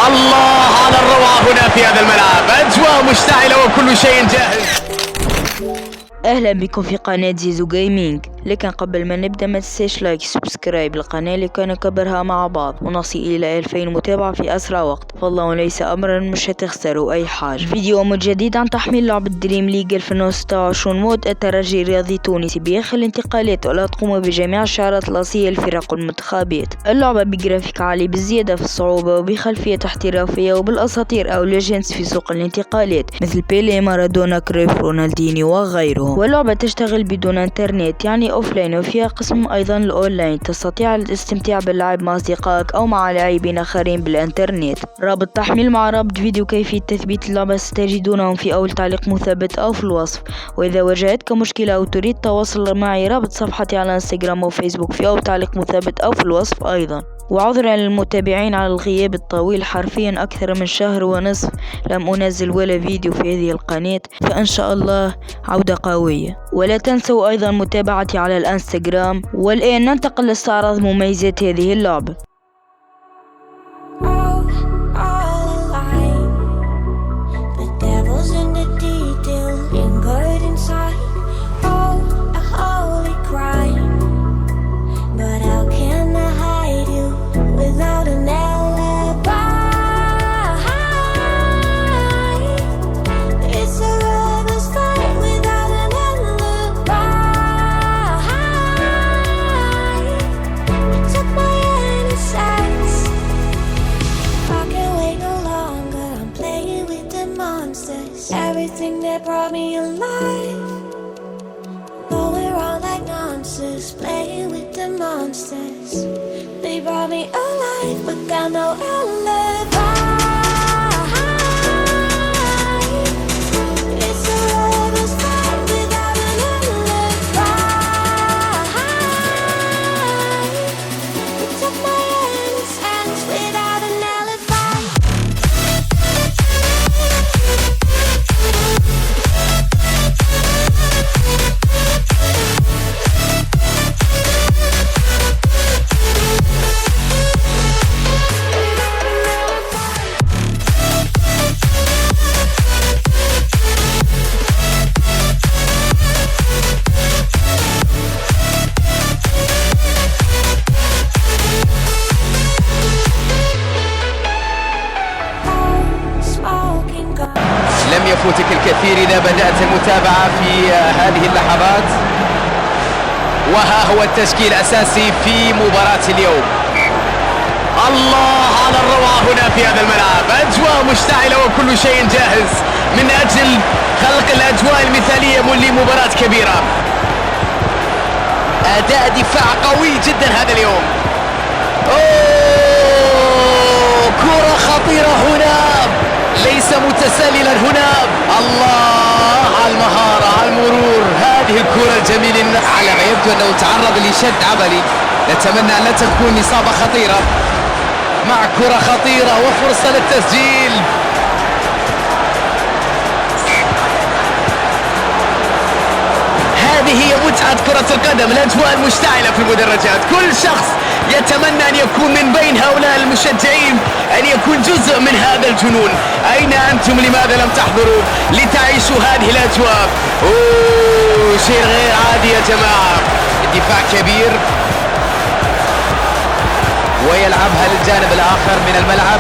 الله على الروعة هنا في هذا الملعب، أجواء مشتعلة وكل شيء جاهز. اهلا بكم في قناة زيزو جيمنج. لكن قبل ما نبدأ ما تنساش لايك سبسكرايب للقناة لكي نكبرها مع بعض ونصل إلى 2000 متابعة في أسرع وقت، فالله ليس أمرا مش هتخسروا أي حاجة. فيديو جديد عن تحميل لعبة دريم ليج 2026 مود الترجي الرياضي التونسي بآخر الانتقالات، ولا تقوم بجميع الشعارات الأصلية للفرق والمنتخبات. اللعبة بجرافيك عالي بالزيادة في الصعوبة وبخلفية احترافية وبالأساطير أو ليجندز في سوق الانتقالات مثل بيلي، مارادونا، كريف، رونالدينيو وغيرهم. واللعبة تشتغل بدون انترنت يعني اوفلاين، وفيها قسم ايضا الاونلاين، تستطيع الاستمتاع باللعب مع اصدقائك او مع لاعبين اخرين بالانترنت. رابط تحميل مع رابط فيديو كيفية تثبيت اللعبة ستجدونهم في اول تعليق مثبت او في الوصف. واذا واجهتك مشكلة او تريد تواصل معي، رابط صفحتي على انستغرام وفيسبوك في اول تعليق مثبت او في الوصف ايضا. وعذرا للمتابعين على الغياب الطويل، حرفيا أكثر من شهر ونصف لم أنزل ولا فيديو في هذه القناة، فإن شاء الله عودة قوية. ولا تنسوا أيضا متابعتي على الانستغرام. والآن ننتقل لاستعراض مميزات هذه اللعبة. Everything that brought me alive, but we're all like monsters, playing with the monsters. They brought me alive, but got no alibi. It's a lover's fight without an alibi. You took my innocence without an alibi. لم يفوتك الكثير إذا بدأت المتابعة في هذه اللحظات. وها هو التشكيل الأساسي في مباراة اليوم. الله على الروعة هنا في هذا الملعب، أجواء مشتعلة وكل شيء جاهز من أجل خلق الأجواء المثالية لمباراة كبيرة. أداء دفاع قوي جدا هذا اليوم. كرة خطيرة هنا، ليس متسللا هنا. الله على المهارة، على المرور، هذه الكرة الجميلة. على ما يبدو أنه تعرض لشد عضلي، نتمنى أن لا تكون إصابة خطيرة. مع كرة خطيرة وفرصة للتسجيل. هذه هي متعة كرة القدم، الأجواء المشتعلة في المدرجات. كل شخص يتمنى أن يكون من بين هؤلاء المشجعين، أن يكون جزء من هذا الجنون. أين أنتم؟ لماذا لم تحضروا لتعيشوا هذه الأجواء؟ شيء غير عادي يا جماعة. الدفاع كبير ويلعبها للجانب الآخر من الملعب.